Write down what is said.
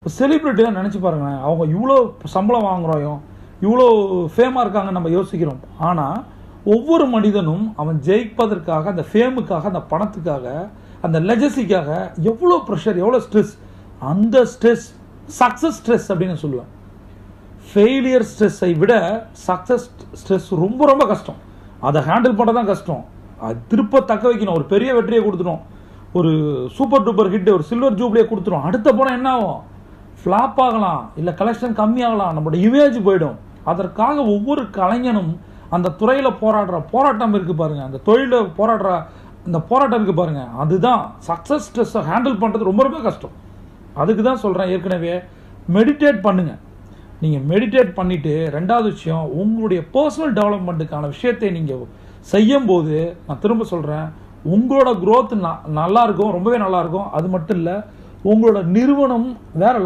இப்போ செலிப்ரிட்டியாக நினச்சி பாருங்களேன், அவங்க இவ்வளோ சம்பளம் வாங்குறோம், இவ்வளோ ஃபேமாக இருக்காங்கன்னு நம்ம யோசிக்கிறோம். ஆனால் ஒவ்வொரு மனிதனும் அவன் ஜெயிப்பதற்காக, அந்த ஃபேமுக்காக, அந்த பணத்துக்காக, அந்த லெஜசிக்காக எவ்வளோ ப்ரெஷர், எவ்வளோ ஸ்ட்ரெஸ். அந்த ஸ்ட்ரெஸ் சக்ஸஸ் ஸ்ட்ரெஸ் அப்படின்னு சொல்லுவேன். ஃபெயிலியர் ஸ்ட்ரெஸ்ஸை விட சக்ஸஸ் ஸ்ட்ரெஸ் ரொம்ப ரொம்ப கஷ்டம். அதை ஹேண்டில் பண்ண தான் கஷ்டம். அது திருப்ப தக்க வைக்கணும். ஒரு பெரிய வெற்றியை கொடுத்துடும், ஒரு சூப்பர் டூப்பர் ஹிட், ஒரு சில்வர் ஜூப்ளியை கொடுத்துரும். அடுத்த படம் என்ன ஆகும்? ஃப்ளாப் ஆகலாம், இல்லை கலெக்ஷன் கம்மியாகலாம், நம்மளோட இமேஜ் போயிடும். அதற்காக ஒவ்வொரு கலைஞனும் அந்த துறையில் போராடுற போராட்டம் இருக்குது பாருங்க, அந்த தொழிலில் போராடுற அந்த போராட்டம் இருக்குது பாருங்க, அதுதான் சக்ஸஸ் ஸ்ட்ரெஸ்ஸை ஹேண்டில் பண்ணுறது ரொம்ப ரொம்ப கஷ்டம். அதுக்கு தான் சொல்கிறேன், ஏற்கனவே மெடிடேட் பண்ணுங்கள். நீங்கள் மெடிடேட் பண்ணிவிட்டு, ரெண்டாவது விஷயம், உங்களுடைய பர்சனல் டெவலப்மெண்ட்டுக்கான விஷயத்தை நீங்கள் செய்யும்போது, நான் திரும்ப சொல்கிறேன், உங்களோட க்ரோத் நல்லாயிருக்கும், ரொம்பவே நல்லாயிருக்கும். அது மட்டும் இல்லை, உங்களோட நிறுவனம் வேறு லெவல்